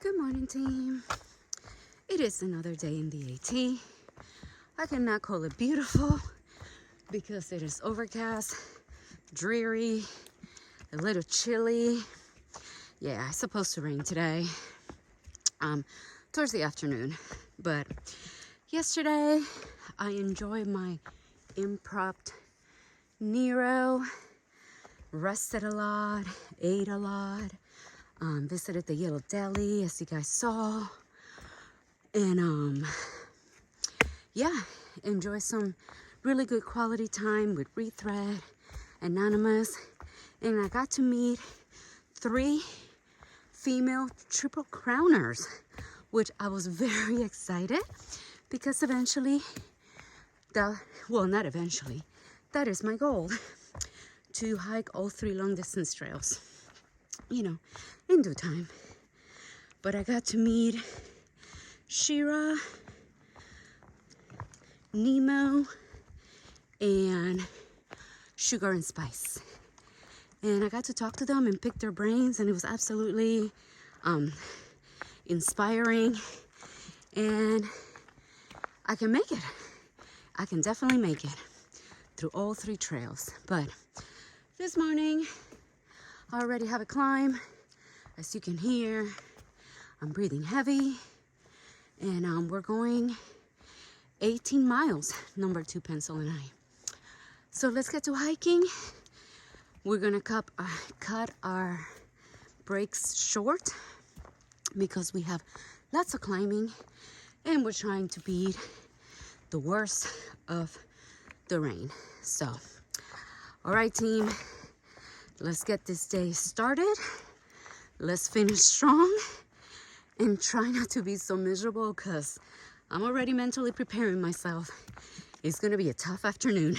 Good morning, team. It is another day in the AT. I cannot call it beautiful because it is overcast, dreary, a little chilly. Yeah, it's supposed to rain today, towards the afternoon. But yesterday, I enjoyed my impromptu Nero, rested a lot, ate a lot, visited the Yellow Deli, as you guys saw. And yeah, enjoy some really good quality time with Rethread, Anonymous, and I got to meet 3 female triple crowners, which I was very excited because eventually, not eventually, that is my goal, to hike all 3 long distance trails, in due time. But I got to meet Shira, Nemo, and Sugar and Spice. And I got to talk to them and pick their brains, and it was absolutely inspiring. And I can make it. I can definitely make it through all 3 trails. But this morning, I already have a climb. As you can hear, I'm breathing heavy. And we're going 18 miles, number 2 pencil and I. So let's get to hiking. We're gonna cut our breaks short because we have lots of climbing and we're trying to beat the worst of the rain. So, all right, team, let's get this day started. Let's finish strong and try not to be so miserable because I'm already mentally preparing myself. It's gonna be a tough afternoon.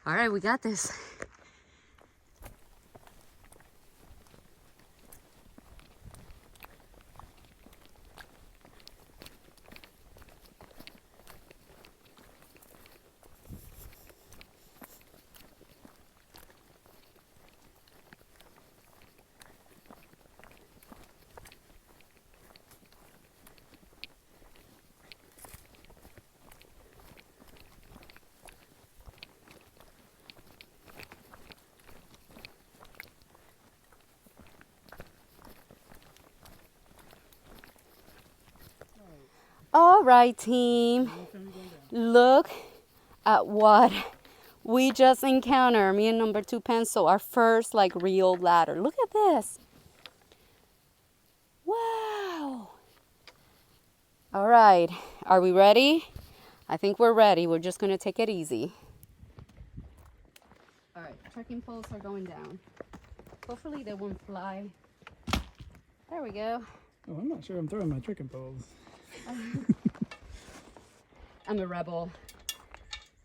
All right, we got this. All right, team. Look at what we just encountered. Me and number 2 pencil, our first real ladder. Look at this. Wow. All right, are we ready? I think we're ready. We're just gonna take it easy. All right, trekking poles are going down. Hopefully they won't fly. There we go. Oh, I'm not sure I'm throwing my trekking poles. I'm a rebel.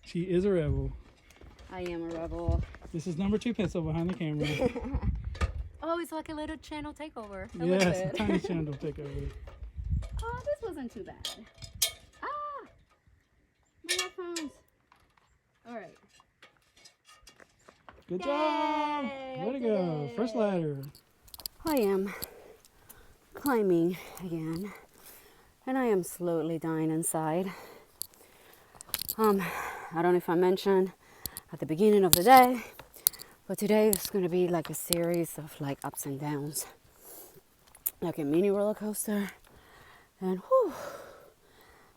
She is a rebel. I am a rebel. This is number 2 pencil behind the camera. Oh, it's like a little channel takeover. Yes, a tiny channel takeover. Oh, this wasn't too bad. Ah! My headphones. All right. Good job! Way to go. First ladder. I am climbing again, and I am slowly dying inside. I don't know if I mentioned at the beginning of the day, but today is going to be like a series of ups and downs, like a mini roller coaster. And whew,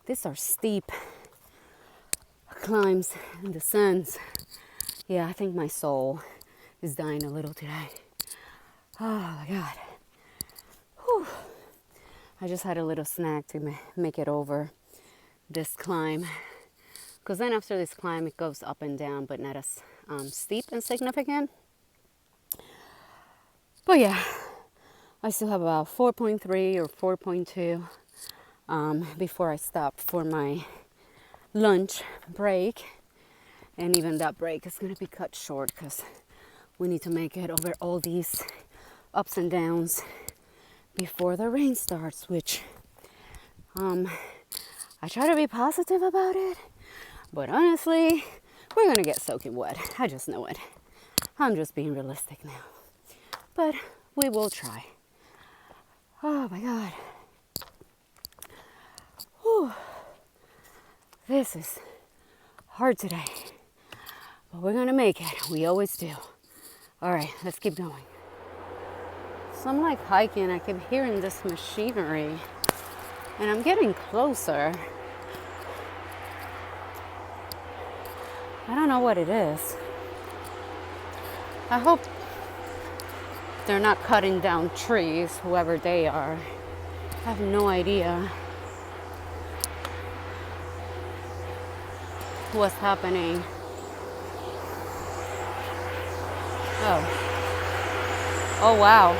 these are steep climbs and descents. Yeah, I think my soul is dying a little today. Oh my God. Whew. I just had a little snack to make it over this climb. Because then after this climb, it goes up and down, but not as steep and significant. But yeah, I still have about 4.3 or 4.2 before I stop for my lunch break. And even that break is going to be cut short because we need to make it over all these ups and downs before the rain starts, which I try to be positive about it. But honestly, we're going to get soaking wet. I just know it. I'm just being realistic now. But we will try. Oh my God. Whew. This is hard today, but we're gonna make it. We always do. All right, let's keep going. So I'm like hiking, I keep hearing this machinery, and I'm getting closer. I don't know what it is. I hope they're not cutting down trees, whoever they are. I have no idea what's happening. Oh wow.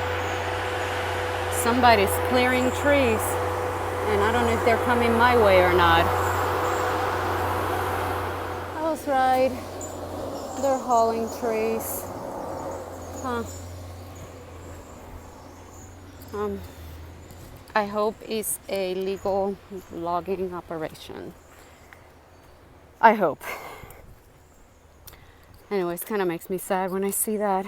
Somebody's clearing trees, and I don't know if they're coming my way or not. I was right. They're hauling trees. Huh. I hope it's a legal logging operation. I hope. Anyways, kind of makes me sad when I see that,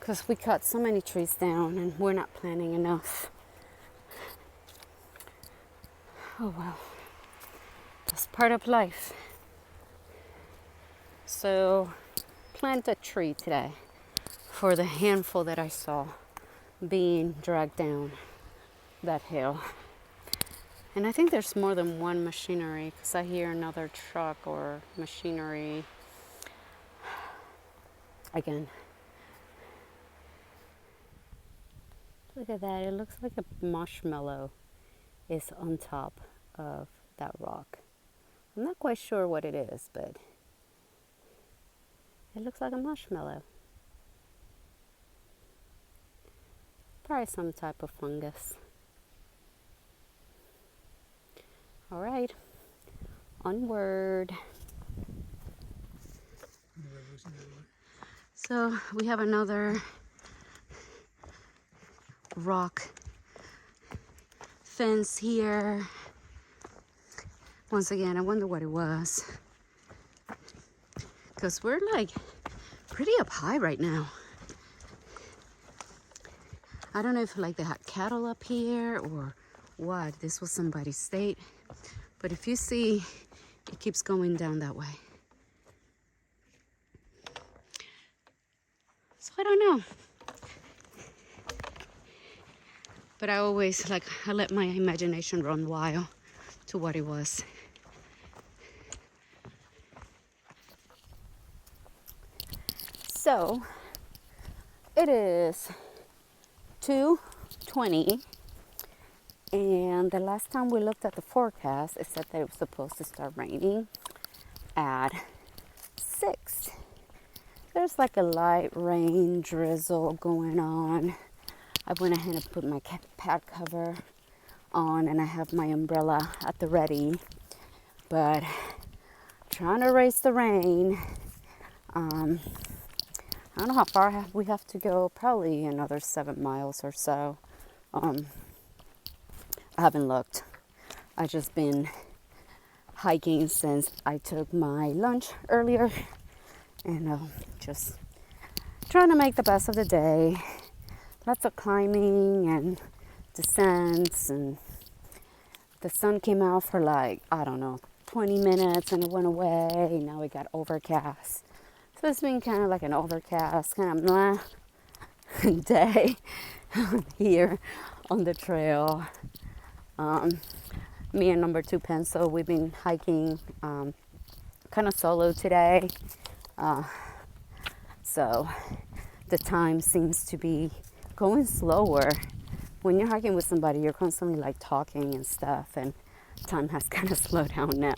because we cut so many trees down and we're not planting enough. Oh well, that's part of life. So, plant a tree today for the handful that I saw being dragged down that hill. And I think there's more than one machinery, because I hear another truck or machinery. Again, look at that. It looks like a marshmallow is on top of that rock. I'm not quite sure what it is, but it looks like a marshmallow. Probably some type of fungus. All right, onward. So we have another rock fence here. Once again, I wonder what it was, because we're like pretty up high right now. I don't know if like they had cattle up here or what. This was somebody's state, but if you see, it keeps going down that way. So I don't know. But I always I let my imagination run wild to what it was. So it is 2:20, and the last time we looked at the forecast, it said that it was supposed to start raining at 6. There's like a light rain drizzle going on. I went ahead and put my pad cover on, and I have my umbrella at the ready, but trying to race the rain. I don't know how far we have to go, probably another 7 miles or so. I haven't looked. I've just been hiking since I took my lunch earlier, and just trying to make the best of the day. Lots of climbing and descents, and the sun came out for 20 minutes and it went away. Now we got overcast. So it's been kind of like an overcast, kind of blah day here on the trail. Me and number 2 Pencil, we've been hiking kind of solo today. So the time seems to be going slower. When you're hiking with somebody, you're constantly talking and stuff, and time has kind of slowed down now.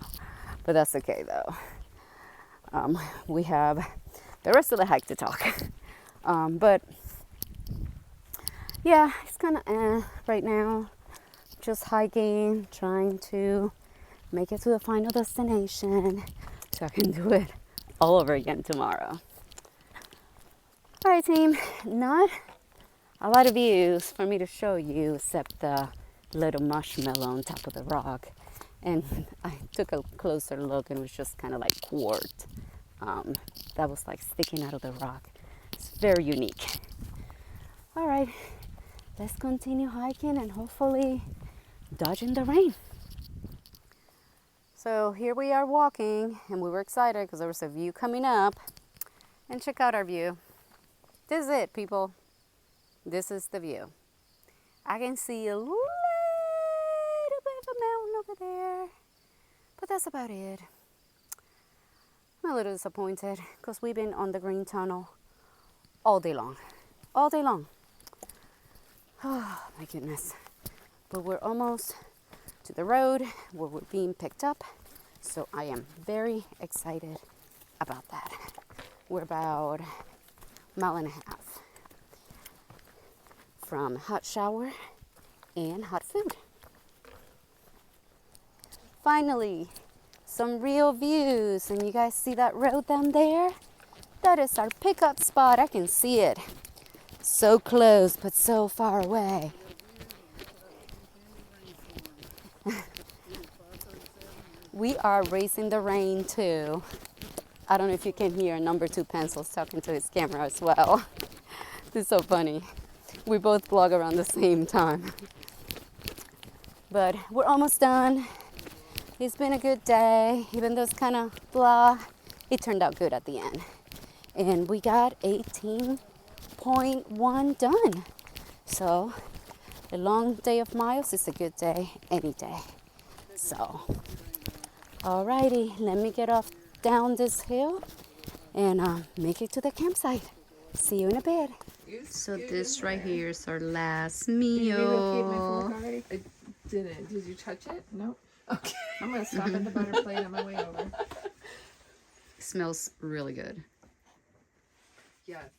But that's okay though. We have the rest of the hike to talk. But yeah, it's kind of right now. Just hiking, trying to make it to the final destination so I can do it all over again tomorrow. All right, team. Not a lot of views for me to show you except the little marshmallow on top of the rock. And I took a closer look, and it was just kind of like quartz. That was sticking out of the rock. It's very unique. All right. let's continue hiking and hopefully dodging the rain. So here we are walking, and we were excited because there was a view coming up. And check out our view. This is it, people. This is the view. I can see a little bit of a mountain over there, but that's about it. I'm a little disappointed because we've been on the green tunnel all day long. All day long. Oh my goodness. But we're almost to the road where we're being picked up. So I am very excited about that. We're about a mile and a half from hot shower and hot food. Finally, some real views. And you guys see that road down there? That is our pickup spot. I can see it. So close, but so far away. We are racing the rain too. I don't know if you can hear number 2 Pencils talking to his camera as well. This is so funny. We both vlog around the same time. But we're almost done. It's been a good day, even though it's kind of blah. It turned out good at the end. And we got 18.1 done. So a long day of miles is a good day any day. So, alrighty, let me get off down this hill and make it to the campsite. See you in a bit. So this right here is our last meal. I didn't. Did you touch it? No. Okay. I'm gonna stop at the butter plate on my way over. Smells really good. Yes.